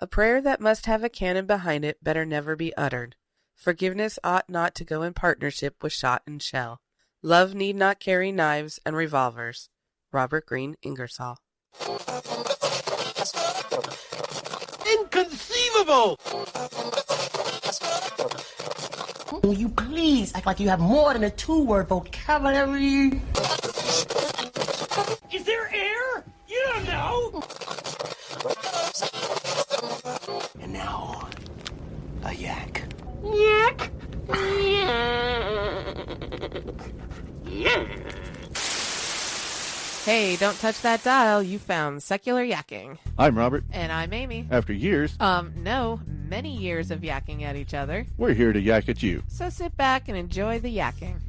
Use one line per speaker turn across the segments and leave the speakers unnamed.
A prayer that must have a canon behind it better never be uttered. Forgiveness ought not to go in partnership with shot and shell. Love need not carry knives and revolvers. Robert Greene Ingersoll.
Inconceivable!
Will you please act like you have more than a two-word vocabulary?
Is there air? You don't know!
And now, a yak.
Yak!
Hey, don't touch that dial. You found secular yakking.
I'm Robert.
And I'm Amy.
After years,
No, many years of yakking at each other.
we're here to yak at you.
So sit back and enjoy the yakking.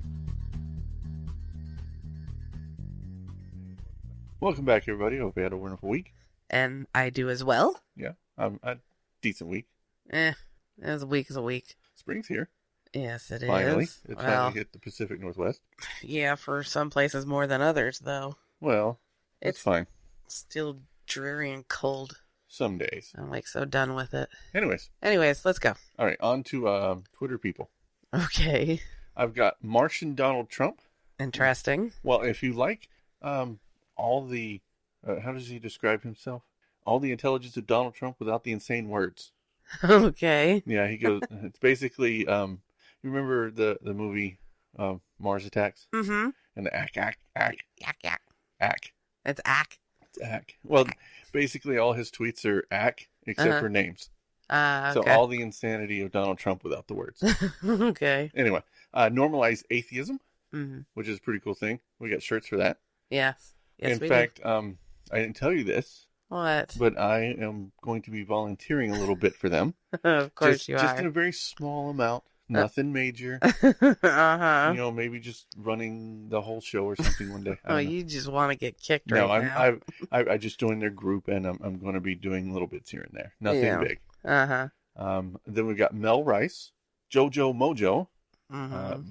Welcome back, everybody. Hope you had a wonderful week.
And I do as well.
Yeah, a decent week.
As a week is a week.
Spring's here.
Yes, it
Finally.
is.
It's
Well,
finally hit the Pacific Northwest.
yeah, for some places more than others, though.
Well, it's fine.
Still dreary and cold.
Some days.
I'm like so done with it.
Anyways,
Let's go.
all right, on to Twitter people.
Okay.
I've got Martian Donald Trump.
Interesting.
Well, if you like all the, how does he describe himself? All the intelligence of Donald Trump without the insane words.
Okay.
Yeah, he goes, it's basically, you remember the movie Mars Attacks?
Mm-hmm.
And the ack.
Yak. It's ack.
It's ack. Well, basically all his tweets are ack, except for names.
Okay.
So all the insanity of Donald Trump without the words.
Okay.
Anyway, normalize atheism,
Mm-hmm.
which is a pretty cool thing. We got shirts for that.
Yes. Yes,
In
we
fact, I didn't tell you this,
do. What?
but I am going to be volunteering a little bit for them.
Of course you
Just in a
are.
very small amount. Nothing major.
Uh-huh.
You know, maybe just running the whole show or something one day. I
Oh,
don't know.
you just want to get kicked
No,
right now.
I just joined their group, and I'm going to be doing little bits here and there. Nothing
Yeah.
big.
Uh-huh.
Then we've got Mel Rice, Jojo Mojo,
Mm-hmm.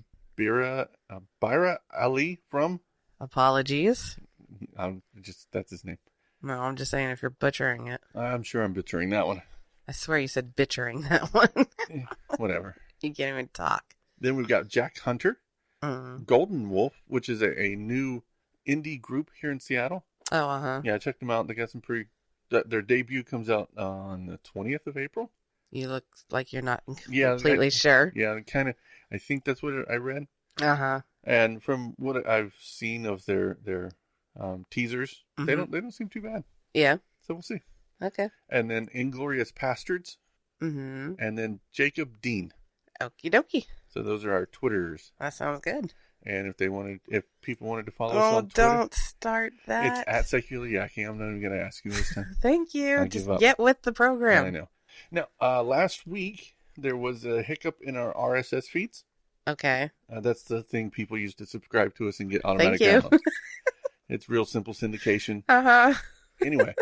Byra Ali from,
Apologies.
that's his name.
No, I'm just saying if you're butchering it.
I'm sure I'm butchering that one.
I swear you said bitchering that one.
Whatever.
You can't even talk.
Then we've got Jack Hunter,
Mm.
Golden Wolf, which is a new indie group here in Seattle.
Oh, uh-huh.
Yeah, I checked them out. They got some their debut comes out on the 20th of April.
You look like you're not
Yeah,
completely sure.
Yeah, I think that's what I read.
Uh-huh.
And from what I've seen of their teasers, they don't seem too bad.
Yeah.
So we'll see.
Okay.
And then Inglorious Bastards,
Mm-hmm.
and then Jacob Dean.
Okie dokie.
So those are our Twitters.
That sounds good.
And if people wanted to follow us
Oh,
on Twitter,
don't start that.
it's at Secular Yakking. I'm not even going to ask you this time.
Thank you.
I
Just
give up.
get with the program.
I know. Now, last week there was a hiccup in our RSS feeds.
Okay.
That's the thing people use to subscribe to us and get automatic
Thank you.
downloads. It's real simple syndication.
Uh-huh.
Anyway,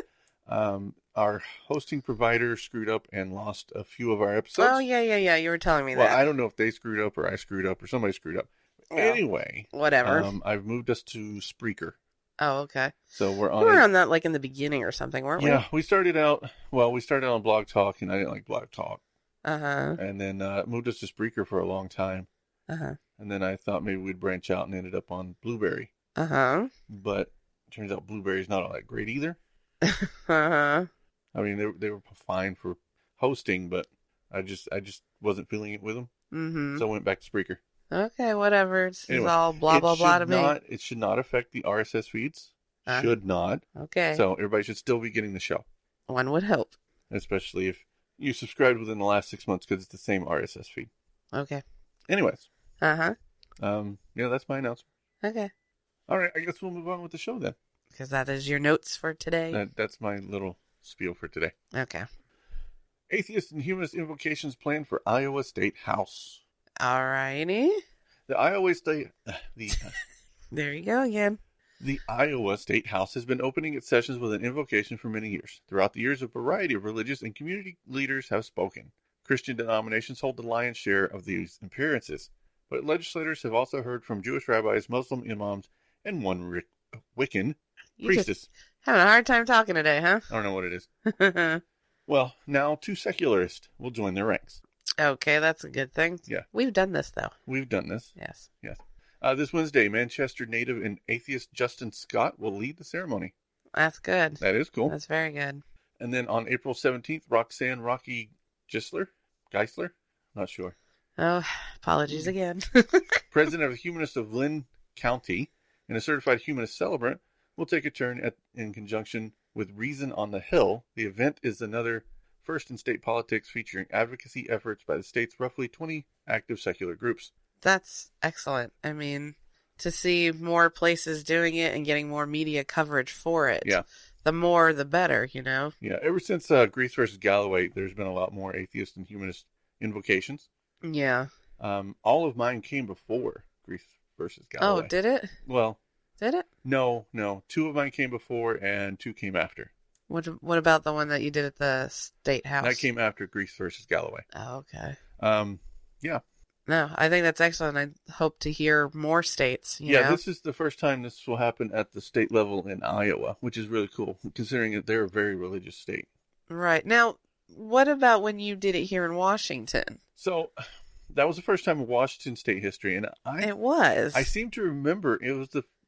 our hosting provider screwed up and lost a few of our episodes.
Oh, yeah. You were telling me
Well,
that.
I don't know if they screwed up or I screwed up or somebody screwed up.
Yeah.
Anyway,
Whatever.
I've moved us to Spreaker.
Oh, okay.
So we're
We
on
were
it.
on that like in the beginning or something, weren't we?
Yeah, we started out on Blog Talk, and I didn't like Blog Talk.
Uh-huh.
And then moved us to Spreaker for a long time.
Uh-huh.
And then I thought maybe we'd branch out and ended up on Blueberry.
Uh-huh.
But it turns out Blueberry's not all that great either.
Uh-huh.
I mean, they were fine for hosting, but I just wasn't feeling it with them.
Mm-hmm.
So I went back to Spreaker.
Okay, whatever. It's
Anyway,
all blah, blah, blah to me.
It should not affect the RSS feeds. Should not.
Okay.
So everybody should still be getting the show.
One would hope.
Especially if you subscribed within the last 6 months, because it's the same RSS feed.
Okay.
Anyways.
Uh-huh.
Yeah, that's my announcement.
Okay.
All right, I guess we'll move on with the show then.
Because that is your notes for today?
That's my little spiel for today.
Okay.
Atheist and Humanist Invocations plan for Iowa State House.
Alrighty.
The Iowa State...
There you go again.
The Iowa State House has been opening its sessions with an invocation for many years. Throughout the years, a variety of religious and community leaders have spoken. Christian denominations hold the lion's share of these appearances, but legislators have also heard from Jewish rabbis, Muslim imams, and one Wiccan
You
priestess.
just having a hard time talking today, huh?
I don't know what it is. Well, now 2 secularists will join their ranks.
Okay, that's a good thing.
Yeah.
We've done this, though.
We've done this.
Yes.
Yes. This Wednesday, Manchester native and atheist Justin Scott will lead the ceremony.
That's good.
That is cool.
That's very good.
And then on April 17th, Roxanne Rocky Geisler? Not sure.
Oh, apologies again.
President of the Humanists of Lynn County and a certified humanist celebrant, will take a turn in conjunction with Reason on the Hill. The event is another first in state politics featuring advocacy efforts by the state's roughly 20 active secular groups.
That's excellent. I mean, to see more places doing it and getting more media coverage for it.
Yeah.
The more, the better, you know?
Yeah, ever since Greece versus Galloway, there's been a lot more atheist and humanist invocations.
Yeah.
All of mine came before Greece versus Galloway.
Oh, did it?
Well,
did it?
No. 2 of mine came before and 2 came after.
What about the one that you did at the State House?
That came after Greece versus Galloway.
Oh, okay.
Yeah.
No, I think that's excellent. I hope to hear more states. You know?
This is the first time this will happen at the state level in Iowa, which is really cool, considering that they're a very religious state.
Right. Now, what about when you did it here in Washington?
So, that was the first time in Washington state history, and
it was.
I seem to remember it was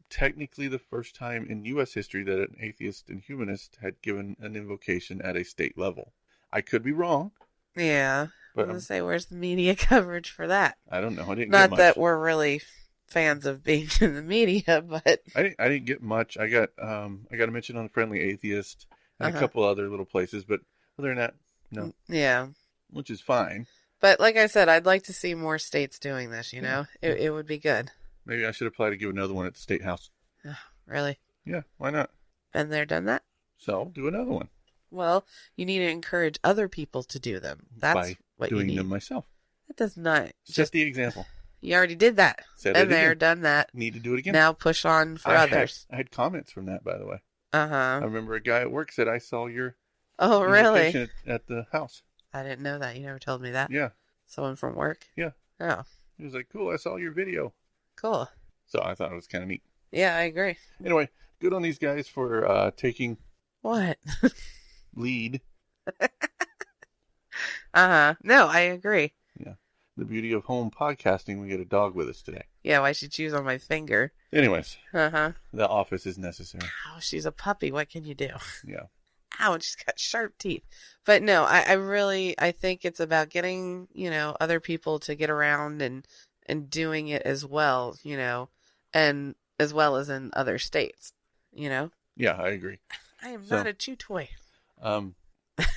technically the first time in U.S. history that an atheist and humanist had given an invocation at a state level. I could be wrong.
Yeah.
But
I was going to say, where's the media coverage for that?
I don't know. I didn't
Not
get much.
that we're really fans of being in the media, but
I didn't get much. I got a mention on Friendly Atheist and a couple other little places, but other than that, no.
Yeah.
Which is fine.
But like I said, I'd like to see more states doing this, you know? It would be good.
Maybe I should apply to give another one at the State House.
Oh, really?
Yeah, why not?
Been there, done that?
So, do another one.
Well, you need to encourage other people to do them. That's
by
what
doing
you need.
them myself.
That does not.
Set the example.
You already did that.
Said
Been
it
there,
again.
done that.
Need to do it again.
Now push on for others.
I had comments from that, by the way.
Uh-huh.
I remember a guy at work said, I saw your
Oh, really?
invitation at the house.
I didn't know that. You never told me that.
Yeah.
Someone from work?
Yeah.
Oh,
He was like, cool, I saw your video.
cool.
So I thought it was kind of neat.
Yeah, I agree.
Anyway, good on these guys for taking
What?
lead.
Uh-huh. No, I agree.
Yeah. The beauty of home podcasting, we get a dog with us today.
Yeah, why she chews on my finger?
Anyways,
Uh-huh.
the office is necessary.
Oh, she's a puppy. What can you do?
Yeah.
Ow, and she's got sharp teeth. But no, I think it's about getting, other people to get around and doing it as well, and as well as in other states,
Yeah, I agree.
I am not a chew toy.
Um,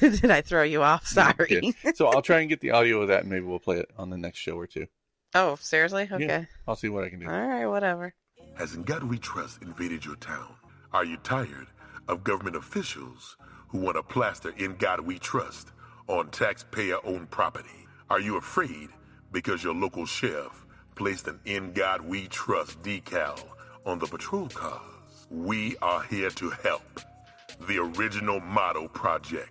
Did I throw you off? Sorry.
yeah. So I'll try and get the audio of that, and maybe we'll play it on the next show or two.
Oh, seriously? Okay.
Yeah, I'll see what I can do.
All right, whatever.
Has In God We Trust invaded your town? Are you tired of government officials who want to plaster In God We Trust on taxpayer-owned property? Are you afraid because your local sheriff placed an In God We Trust decal on the patrol cars? We are here to help. The original motto project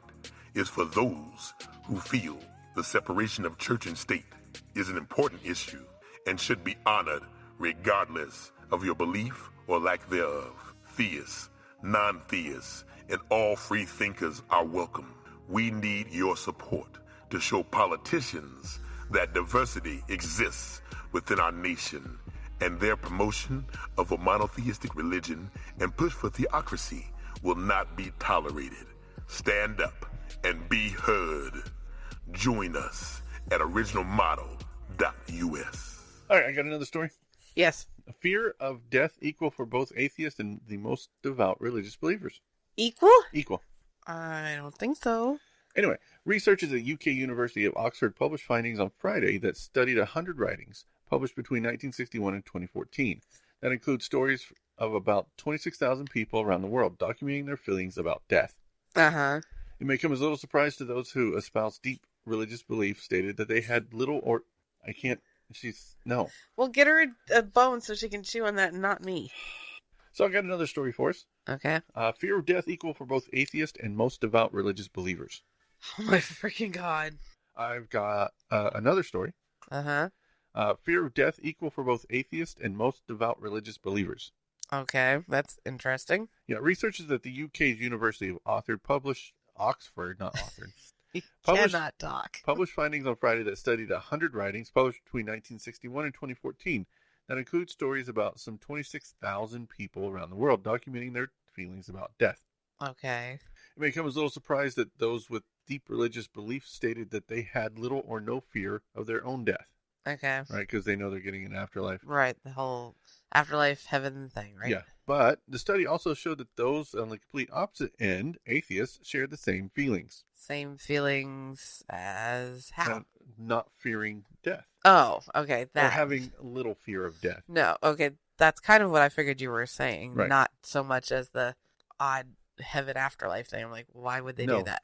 is for those who feel the separation of church and state is an important issue and should be honored regardless of your belief or lack thereof. Theists, non-theists, and all free thinkers are welcome. We need your support to show politicians that diversity exists within our nation, and their promotion of a monotheistic religion and push for theocracy will not be tolerated. Stand up and be heard. Join us at originalmotto.us.
All right, I got another story.
Yes.
A fear of death equal for both atheists and the most devout religious believers.
Equal?
Equal.
I don't think so.
Anyway, researchers at UK University of Oxford published findings on Friday that studied 100 writings published between 1961 and 2014. That includes stories of about 26,000 people around the world documenting their feelings about death.
Uh-huh.
It may come as a little surprise to those who espouse deep religious belief stated that they had little or... No.
Well, get her a bone so she can chew on that and not me.
So I got another story for us.
Okay.
Fear of death equal for both atheist and most devout religious believers.
Oh my freaking God.
I've got another story.
Uh-huh.
Fear of death equal for both atheist and most devout religious believers.
Okay, that's interesting.
Yeah, researchers at the UK's University of Oxford published Oxford, not authored.
You
Published-
cannot talk.
Published findings on Friday that studied 100 writings published between 1961 and 2014 that include stories about some 26,000 people around the world documenting their feelings about death.
Okay.
It may come as a little surprise that those with deep religious beliefs stated that they had little or no fear of their own death,
Okay.
right? Because they know they're getting an afterlife.
Right. The whole afterlife heaven thing, right?
Yeah. But the study also showed that those on the complete opposite end, atheists, shared the same feelings.
Same feelings as how?
Not fearing death.
Oh, okay.
Or
That.
having little fear of death.
No, okay. That's kind of what I figured you were saying.
Right.
Not so much as the odd heaven afterlife thing. I'm like, why would they do that?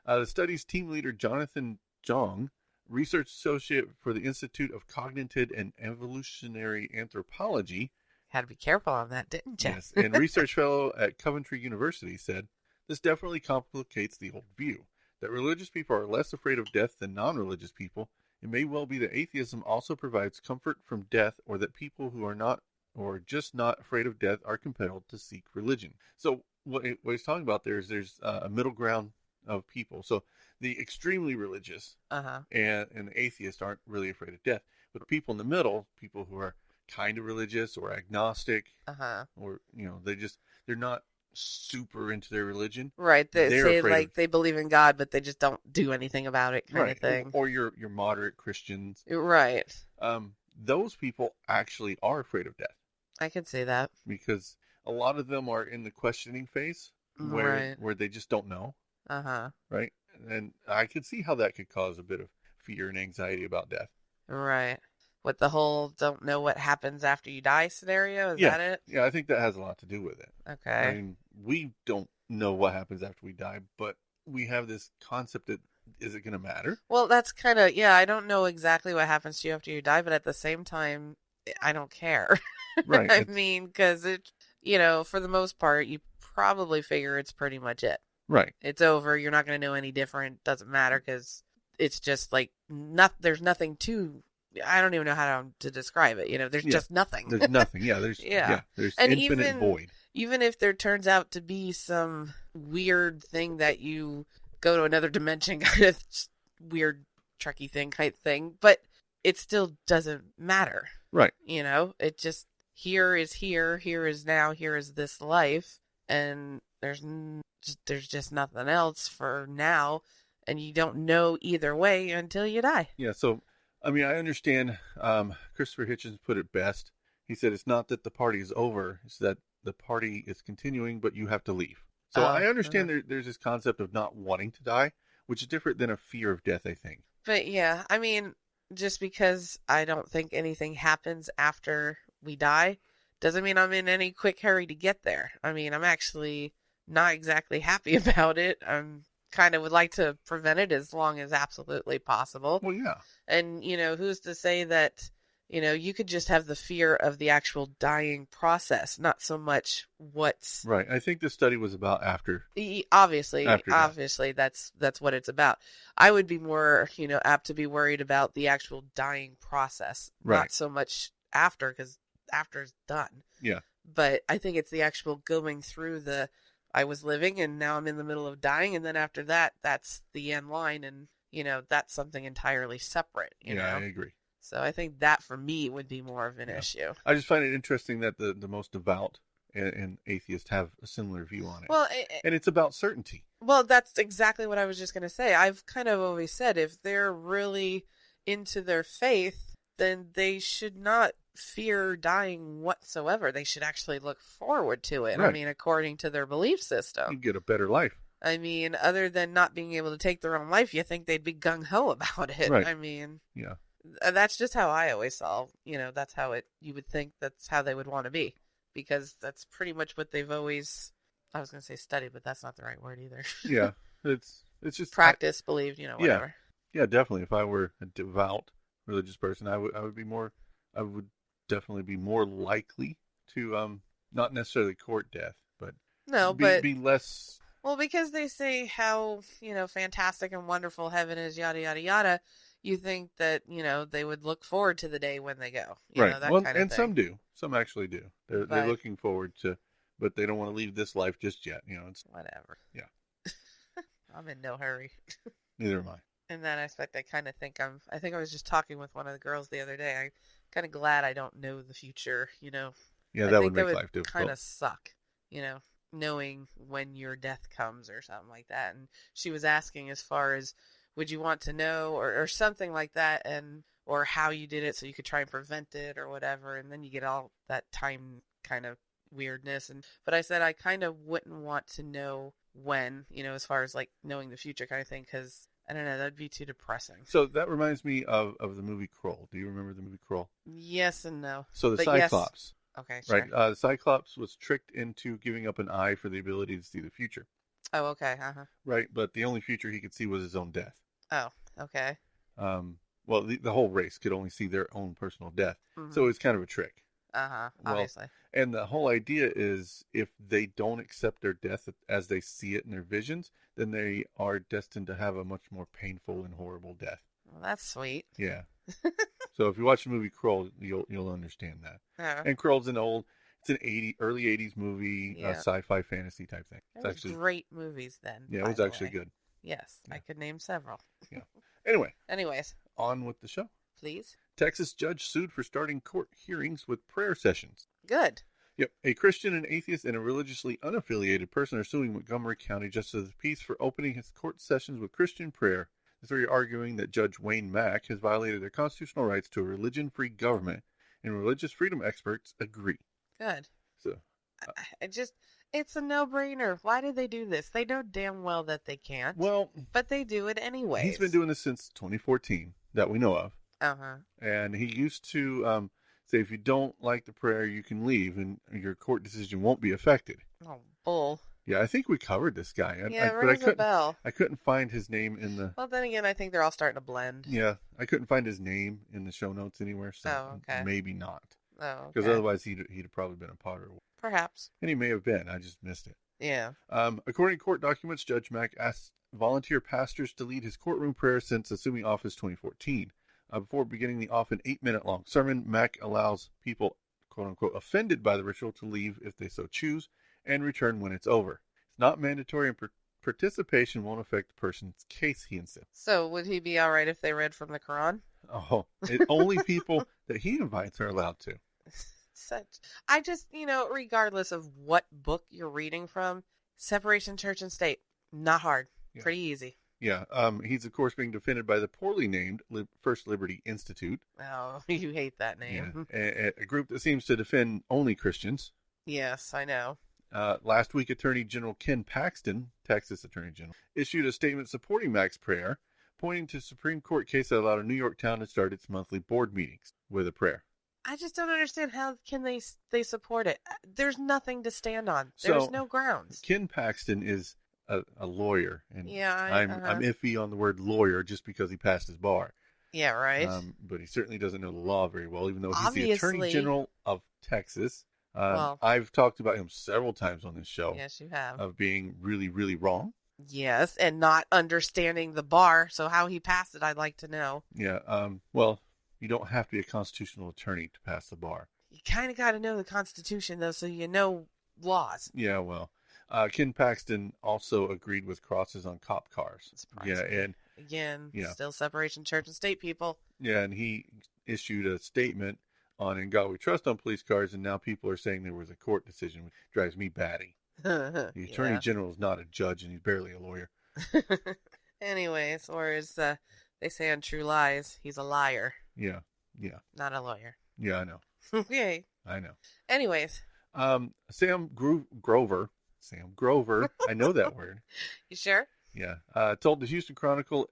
The study's team leader, Jonathan Jong, research associate for the Institute of Cognitive and Evolutionary Anthropology,
Had to be careful on that, didn't you?
yes, and research fellow at Coventry University, said, "This definitely complicates the old view that religious people are less afraid of death than non-religious people. It may well be that atheism also provides comfort from death, or that people who are not or just not afraid of death are compelled to seek religion." So what he's talking about there is there's a middle ground of people. So the extremely religious
Uh-huh.
and the atheists aren't really afraid of death. But the people in the middle, people who are kind of religious or agnostic,
Uh-huh.
or, they're not super into their religion.
Right. They
They're
say
afraid
like
of-
they believe in God, but they just don't do anything about it kind
Right.
of thing.
Or your moderate Christians.
Right.
Those people actually are afraid of death
I can see that.
because a lot of them are in the questioning phase where they just don't know.
Uh-huh.
Right. And I could see how that could cause a bit of fear and anxiety about death.
Right. With the whole don't know what happens after you die scenario, is that it?
Yeah, I think that has a lot to do with it.
Okay.
I mean, we don't know what happens after we die, but we have this concept that, is it going to matter?
Well, that's kind of, I don't know exactly what happens to you after you die, but at the same time, I don't care.
Right.
I mean, because it, for the most part, you probably figure it's pretty much it.
Right.
It's over. You're not going to know any different. Doesn't matter because it's just like, there's nothing to, I don't even know how to describe it. There's just nothing.
There's nothing. Yeah. There's, there's
And
infinite void.
Even if there turns out to be some weird thing that you go to another dimension kind of weird Trekkie thing kind of thing, but it still doesn't matter.
Right.
It just, here is now, here is this life, and there's just nothing else for now, and you don't know either way until you die.
Yeah. So, I mean, I understand. Christopher Hitchens put it best. He said, it's not that the party is over, it's that the party is continuing, but you have to leave. So I understand there's this concept of not wanting to die, which is different than a fear of death, I think.
But yeah, I mean, just because I don't think anything happens after we die doesn't mean I'm in any quick hurry to get there. I mean, I'm actually not exactly happy about it. I'm kind of would like to prevent it as long as absolutely possible.
Well, yeah.
And, who's to say that, you could just have the fear of the actual dying process, not so much what's...
Right. I think this study was about after.
Obviously,
After death.
that's what it's about. I would be more, apt to be worried about the actual dying process,
Right.
not so much after, because after's done.
Yeah.
But I think it's the actual going through I was living and now I'm in the middle of dying, and then after that, that's the end line, and, that's something entirely separate, you know?
I agree.
So I think that for me would be more of an issue.
I just find it interesting that the most devout and atheists have a similar view on it.
Well,
and it's about certainty.
Well, that's exactly what I was just going to say. I've kind of always said if they're really into their faith, then they should not fear dying whatsoever. They should actually look forward to it.
Right.
I mean, according to their belief
You
system.
get a better life.
I mean, other than not being able to take their own life, you think they'd be gung-ho about it.
Right.
I mean,
Yeah.
that's just how I always saw, that's how you would think that's how they would want to be. Because that's pretty much what they've always, I was going to say studied, but that's not the right word either.
Yeah. It's just
Practice, believed, whatever.
Yeah, definitely. If I were a devout religious person, I would definitely be more likely to not necessarily court death, but be less.
Well, because they say how fantastic and wonderful heaven is, yada yada yada. You think that they would look forward to the day when they go,
right?
That
Well,
kind of
and
thing.
some do. Some actually do. They're looking forward to, but they don't want to leave this life just yet. It's
whatever.
Yeah.
I'm in no hurry.
Neither am I.
In that aspect, I kind of think I think I was just talking with one of the girls the other day. I'm kind of glad I don't know the future, you know.
Yeah,
I
that
think
would make
would
life difficult.
kind of suck, you know, knowing when your death comes or something like that. And she was asking as far as, would you want to know or something like that, and or how you did it so you could try and prevent it or whatever. And then you get all that time kind of weirdness. But I said I kind of wouldn't want to know when, you know, as far as like knowing the future kind of thing, because I don't know, that'd be too depressing.
So that reminds me of the movie Kroll. Do you remember the movie Kroll?
Yes and no.
So the
But
Cyclops,
yes. Okay, sure.
right? The Cyclops was tricked into giving up an eye for the ability to see the future.
Oh, okay. Uh-huh.
Right, but the only future he could see was his own death.
Oh, okay.
Well, the whole race could only see their own personal death.
Mm-hmm.
So it's kind of a trick.
Uh-huh,
Well,
obviously.
And the whole idea is if they don't accept their death as they see it in their visions, then they are destined to have a much more painful and horrible death.
Well, that's sweet.
Yeah. So if you watch the movie Kroll, you'll understand that.
Yeah.
And Kroll's it's an early 80s movie,
Yeah.
Sci-fi fantasy type thing. It's
There was
actually
great movies then.
Yeah, it
by
was
the
actually
way.
good.
Yes,
Yeah.
I could name several.
Yeah. Anyway,
Anyways,
on with the show.
please.
Texas judge sued for starting court hearings with prayer sessions.
Good.
Yep. A Christian, an atheist, and a religiously unaffiliated person are suing Montgomery County Justice of the Peace for opening his court sessions with Christian prayer. The three are arguing that Judge Wayne Mack has violated their constitutional rights to a religion-free government, and religious freedom experts agree.
Good.
So,
It's a no-brainer. Why did they do this? They know damn well that they can't.
well,
But they do it anyway.
he's been doing this since 2014 that we know of.
Uh-huh.
And he used to say if you don't like the prayer, you can leave and your court decision won't be affected.
Oh, bull.
Yeah, I think we covered this guy.
Yeah, rings a bell.
I couldn't find his name in the...
Well, then again, I think they're all starting to blend.
Yeah, I couldn't find his name in the show notes anywhere, so
Oh, okay.
maybe not.
Oh,
Because
okay.
otherwise he'd have probably been a Potter.
Perhaps.
And he may have been. I just missed it.
Yeah.
According to court documents, Judge Mack asked volunteer pastors to lead his courtroom prayer since assuming office 2014. Before beginning the often 8-minute-long sermon, Mack allows people, quote-unquote, offended by the ritual to leave if they so choose and return when it's over. It's not mandatory and participation won't affect the person's case, he insists.
So would he be all right if they read from the Quran?
Oh, only people that he invites are allowed to.
I just, regardless of what book you're reading from, separation church and state, not hard.
Yeah.
Pretty easy.
Yeah, he's of course being defended by the poorly named First Liberty Institute.
Oh, you hate that name.
Yeah, a group that seems to defend only Christians.
Yes, I know.
Last week, Attorney General Ken Paxton, Texas Attorney General, issued a statement supporting Mack's prayer, pointing to a Supreme Court case that allowed a New York town to start its monthly board meetings with a prayer.
I just don't understand how can they support it. There's nothing to stand on. There's no grounds.
Ken Paxton is a lawyer, and
Yeah,
I'm iffy on the word lawyer just because he passed his bar.
Yeah, right.
But he certainly doesn't know the law very well, even though he's
Obviously.
the Attorney General of Texas.
Well,
I've talked about him several times on this show.
yes, you have.
Of being really, really wrong.
Yes, and not understanding the bar. So how he passed it, I'd like to know.
Yeah. Well, you don't have to be a constitutional attorney to pass the bar.
You kind of got to know the Constitution, though, so you know laws.
Yeah. Well, Ken Paxton also agreed with crosses on cop cars.
Surprising.
Yeah, and
Again,
Yeah.
still separation church and state, people.
yeah, and he issued a statement on "In God We Trust" on police cars, and now people are saying there was a court decision, which drives me batty. The Attorney General is not a judge, and he's barely a lawyer.
Anyways, or as they say on True Lies, he's a liar,
Yeah,
not a lawyer.
I know,
Yay.
I know.
Anyways,
Sam Grover, I know that word.
you sure?
Yeah, told the Houston Chronicle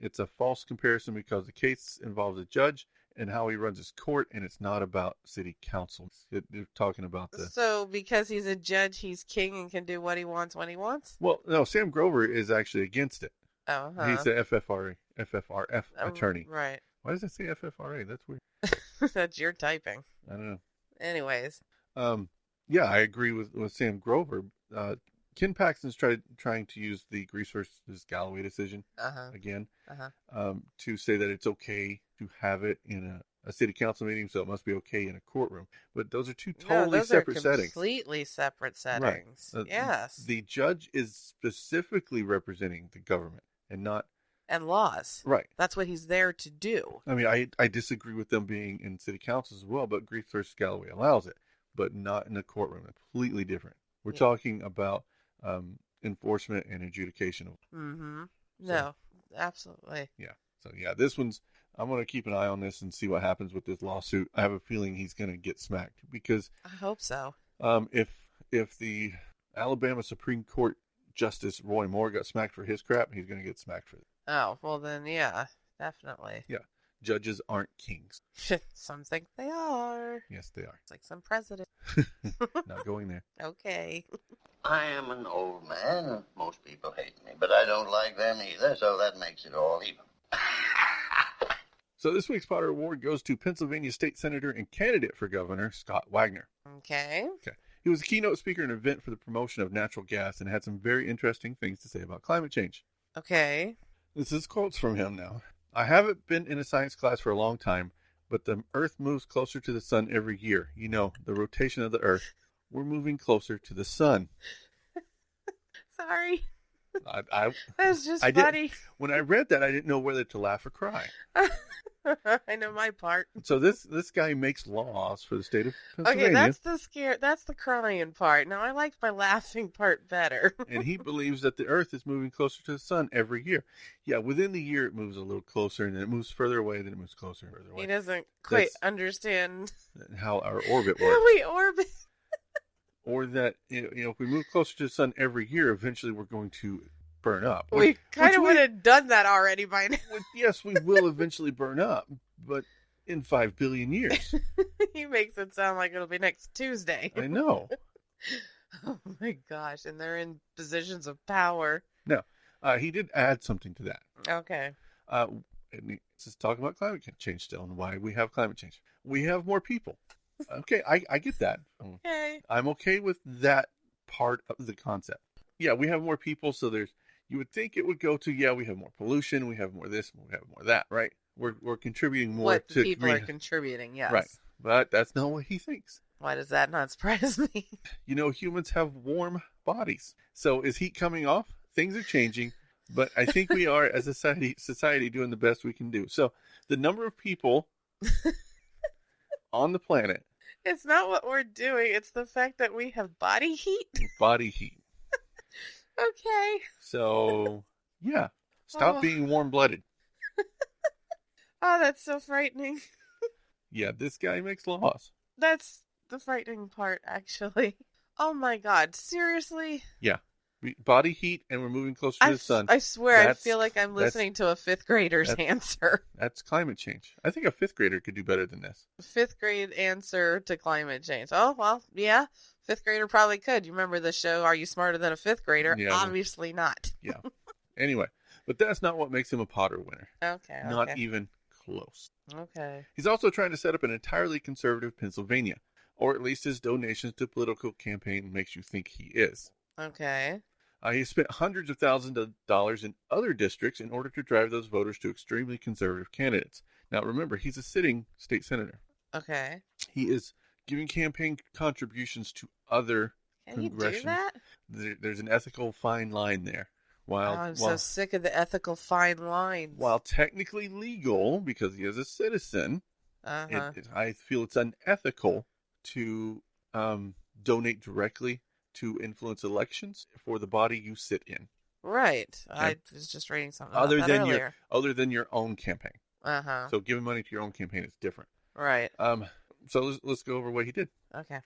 it's a false comparison because the case involves a judge and how he runs his court, and it's not about city council. They're talking about the...
So because he's a judge, he's king and can do what he wants when he wants?
Well, no, Sam Grover is actually against it.
Oh, huh.
He's the FFRF attorney.
Right.
Why does it say FFRA? That's weird.
That's your typing.
I don't know.
Anyways.
Yeah, I agree with Sam Grover. Ken Paxton's trying to use the Grease versus Galloway decision again to say that it's okay to have it in a city council meeting, so it must be okay in a courtroom. But those are two
No,
totally
those
separate
are
settings.
completely separate
Right.
settings. Yes.
The judge is specifically representing the government and not...
And laws.
Right.
That's what he's there to do.
I mean, I disagree with them being in city councils as well, but Grief versus Galloway allows it, but not in a courtroom. Completely different. We're talking about enforcement and adjudication.
Mm-hmm. No, absolutely.
Yeah. So, yeah, this one's... I'm going to keep an eye on this and see what happens with this lawsuit. I have a feeling he's going to get smacked because...
I hope so.
If the Alabama Supreme Court Justice Roy Moore got smacked for his crap, he's going to get smacked for it.
Oh, well then, yeah, definitely.
Yeah. Judges aren't kings.
Some think they are.
Yes, they are.
It's like some president.
Not going there.
Okay.
I am an old man, and most people hate me, but I don't like them either, so that makes it all even.
So this week's Potter Award goes to Pennsylvania State Senator and candidate for governor, Scott Wagner.
Okay.
He was a keynote speaker at an event for the promotion of natural gas and had some very interesting things to say about climate change.
Okay.
This is quotes from him now. I haven't been in a science class for a long time, but the Earth moves closer to the sun every year. You know, the rotation of the Earth. We're moving closer to the sun.
Sorry.
I
That's just funny.
When I read that, I didn't know whether to laugh or cry.
I know my part.
So this guy makes laws for the state of Pennsylvania.
Okay, that's the crying part. Now I liked my laughing part better.
And he believes that the Earth is moving closer to the sun every year. Yeah, within the year it moves a little closer, and then it moves further away, then it moves closer and further away.
He doesn't quite understand
how our orbit
how
works.
we orbit.
Or that, if we move closer to the sun every year, eventually we're going to burn up.
We kind of would have done that already by now.
Yes, we will eventually burn up, but in 5 billion years.
He makes it sound like it'll be next Tuesday.
I know.
Oh my gosh, and they're in positions of power.
No, he did add something to that.
Okay.
And he's talking about climate change still and why we have climate change. We have more people. Okay, I get that.
Okay.
I'm okay with that part of the concept. Yeah, we have more people, so you would think it would go to, we have more pollution, we have more this, we have more that, right? We're contributing more
what
to
people are contributing, yes.
Right. But that's not what he thinks.
Why does that not surprise me?
Humans have warm bodies. So is heat coming off? Things are changing, but I think we are, as a society, doing the best we can do. So the number of people on the planet.
It's not what we're doing. It's the fact that we have body heat.
Body heat.
Okay.
So, yeah. Stop being warm-blooded.
Oh, that's so frightening.
Yeah, this guy makes laws.
That's the frightening part, actually. Oh my god, seriously?
Yeah. Body heat, and we're moving closer to the sun.
I swear, I feel like I'm listening to a fifth grader's answer.
That's climate change. I think a fifth grader could do better than this.
Fifth grade answer to climate change. Oh, well, yeah. Fifth grader probably could. You remember the show, Are You Smarter Than a Fifth Grader?
Yeah,
obviously not.
Yeah. Anyway, but that's not what makes him a Potter winner.
Okay.
Not even close.
Okay.
He's also trying to set up an entirely conservative Pennsylvania, or at least his donations to political campaign makes you think he is.
Okay.
He spent hundreds of thousands of dollars in other districts in order to drive those voters to extremely conservative candidates. Now, remember, he's a sitting state senator.
Okay.
He is giving campaign contributions to other congressional.
Can you do that?
There's an ethical fine line there.
I'm so sick of the ethical fine lines.
While technically legal, because he is a citizen, I feel it's unethical to donate directly to influence elections for the body you sit in.
Right. Okay. I was just reading something about that earlier.
Other than your own campaign.
Uh-huh.
So giving money to your own campaign is different.
Right.
So let's go over what he did.
Okay.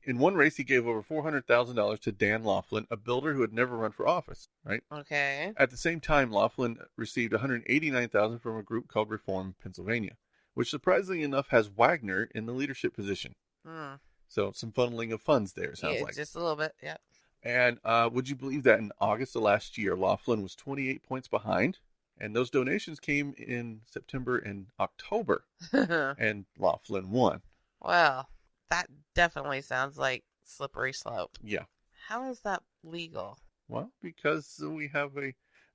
In one race, he gave over $400,000 to Dan Laughlin, a builder who had never run for office. Right.
Okay.
At the same time, Laughlin received $189,000 from a group called Reform Pennsylvania, which surprisingly enough has Wagner in the leadership position.
Hmm.
So some funneling of funds there, sounds like.
Just a little bit, yeah.
And would you believe that in August of last year, Laughlin was 28 points behind, and those donations came in September and October, and Laughlin won.
Well, that definitely sounds like slippery slope.
Yeah.
How is that legal?
Well, because we have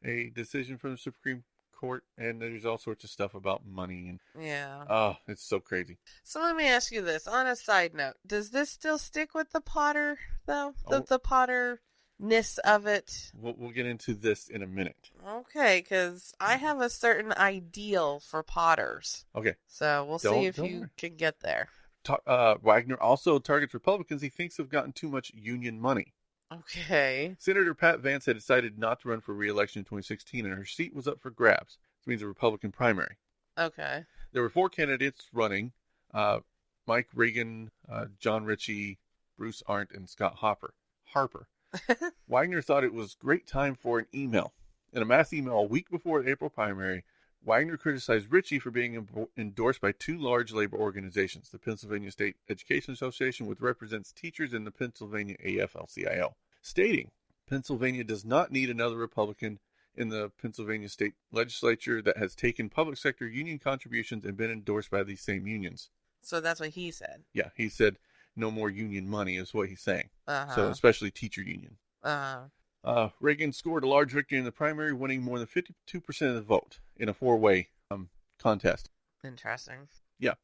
a decision from the Supreme court, and there's all sorts of stuff about money. And
Yeah.
oh, it's so crazy.
So let me ask you this. On a side note, does this still stick with the Potter, though?
Oh.
The Potter-ness of it?
We'll get into this in a minute.
Okay, because I have a certain ideal for Potters.
Okay.
So we'll see if you
worry.
can get there.
Wagner also targets Republicans he thinks have gotten too much union money.
Okay.
Senator Pat Vance had decided not to run for re-election in 2016, and her seat was up for grabs. This means a Republican primary.
Okay.
There were 4 candidates running, Mike Reagan, John Ritchie, Bruce Arndt, and Scott Harper. Wagner thought it was great time for an email. In a mass email a week before the April primary, Wagner criticized Ritchie for being endorsed by 2 large labor organizations, the Pennsylvania State Education Association, which represents teachers, and the Pennsylvania AFL-CIO, stating Pennsylvania does not need another Republican in the Pennsylvania State Legislature that has taken public sector union contributions and been endorsed by these same unions.
So that's what he said.
Yeah, he said no more union money is what he's saying.
Uh-huh.
So especially teacher union.
Uh-huh.
Reagan scored a large victory in the primary, winning more than 52% of the vote in a 4-way contest.
Interesting.
Yeah.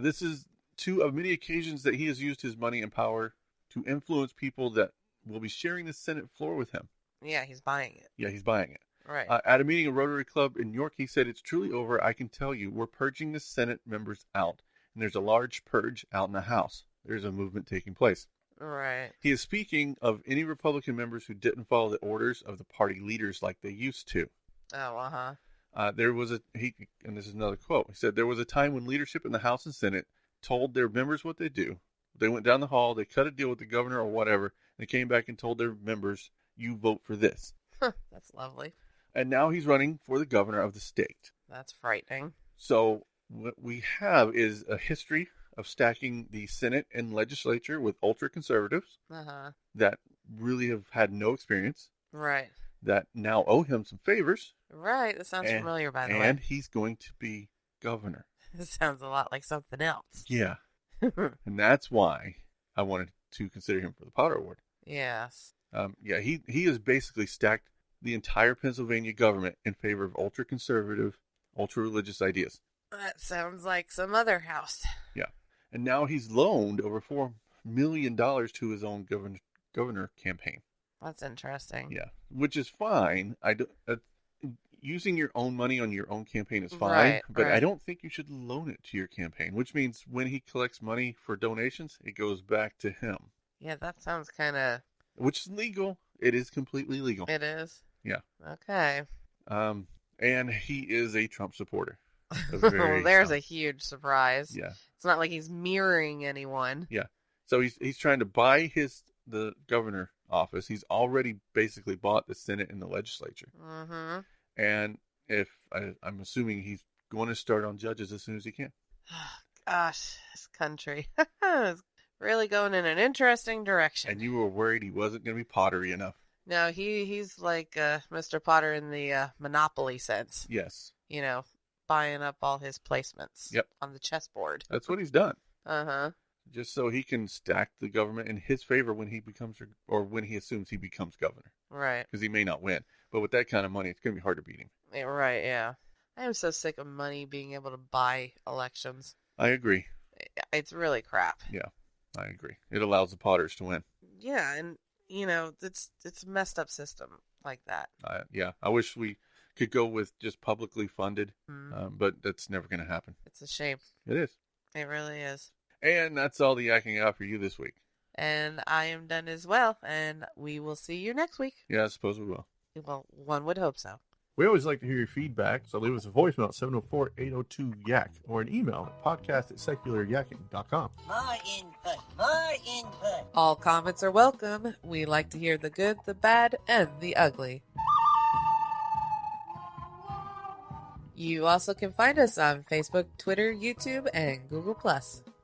This is 2 of many occasions that he has used his money and power to influence people that will be sharing the Senate floor with him.
Yeah, he's buying it.
Yeah, he's buying it.
Right.
At a meeting at Rotary Club in New York, he said, "It's truly over. I can tell you, we're purging the Senate members out. And there's a large purge out in the House. There's a movement taking place."
Right.
He is speaking of any Republican members who didn't follow the orders of the party leaders like they used to.
Oh, uh-huh.
And this is another quote. He said, "There was a time when leadership in the House and Senate told their members what they do. They went down the hall, they cut a deal with the governor or whatever, and they came back and told their members, you vote for this."
That's lovely.
And now he's running for the governor of the state.
That's frightening.
So what we have is a history of stacking the Senate and legislature with ultra-conservatives
Uh-huh.
that really have had no experience,
Right.
that now owe him some favors.
Right. That sounds familiar, by the
And
way.
he's going to be governor.
This sounds a lot like something else.
Yeah. And that's why I wanted to consider him for the Potter Award.
Yes.
Yeah, he has basically stacked the entire Pennsylvania government in favor of ultra-conservative, ultra-religious ideas.
That sounds like some other house.
Yeah. And now he's loaned over $4 million to his own governor campaign.
That's interesting.
Yeah, which is fine. Using your own money on your own campaign is fine,
Right,
but I
right.
don't think you should loan it to your campaign, which means when he collects money for donations, it goes back to him,
Yeah, that sounds kind of...
which is legal. It is completely legal.
It is?
Yeah.
Okay.
And he is a Trump supporter.
Well, there's a huge surprise.
Yeah.
It's not like he's mirroring anyone.
Yeah. So he's trying to buy the governor office. He's already basically bought the Senate and the legislature.
Mm-hmm.
And I'm assuming he's going to start on judges as soon as he can.
Gosh, this country is really going in an interesting direction.
And you were worried he wasn't going to be pottery enough.
No, he's like Mr. Potter in the Monopoly sense.
Yes.
You know, buying up all his placements
Yep.
on the chessboard.
That's what he's done.
Uh-huh.
Just so he can stack the government in his favor when he becomes, or when he assumes he becomes governor.
Right.
Because he may not win. But with that kind of money, it's going to be hard to beat him.
Yeah, right, yeah. I am so sick of money being able to buy elections.
I agree.
It's really crap.
Yeah, I agree. It allows the Potters to win.
Yeah, and, you know, it's a messed up system like that.
Yeah, I wish we could go with just publicly funded, but that's never going to happen.
It's a shame.
It is.
It really is.
And that's all the yakking out for you this week.
And I am done as well, and we will see you next week.
Yeah, I suppose we will.
Well, one would hope so.
We always like to hear your feedback, so leave us a voicemail at 704-802-YAK or an email at podcast@secularyakking.com.
More input, more input.
All comments are welcome. We like to hear the good, the bad, and the ugly. You also can find us on Facebook, Twitter, YouTube, and Google+.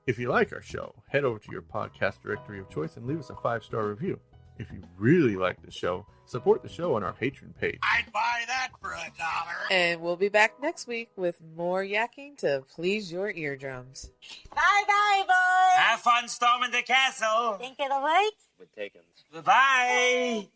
If you like our show, head over to your podcast directory of choice and leave us a 5-star review. If you really like the show, support the show on our Patreon page.
I'd buy that for $1.
And we'll be back next week with more yakking to please your eardrums.
Bye-bye, boys.
Have fun storming the castle.
Think it'll work?
Bye-bye.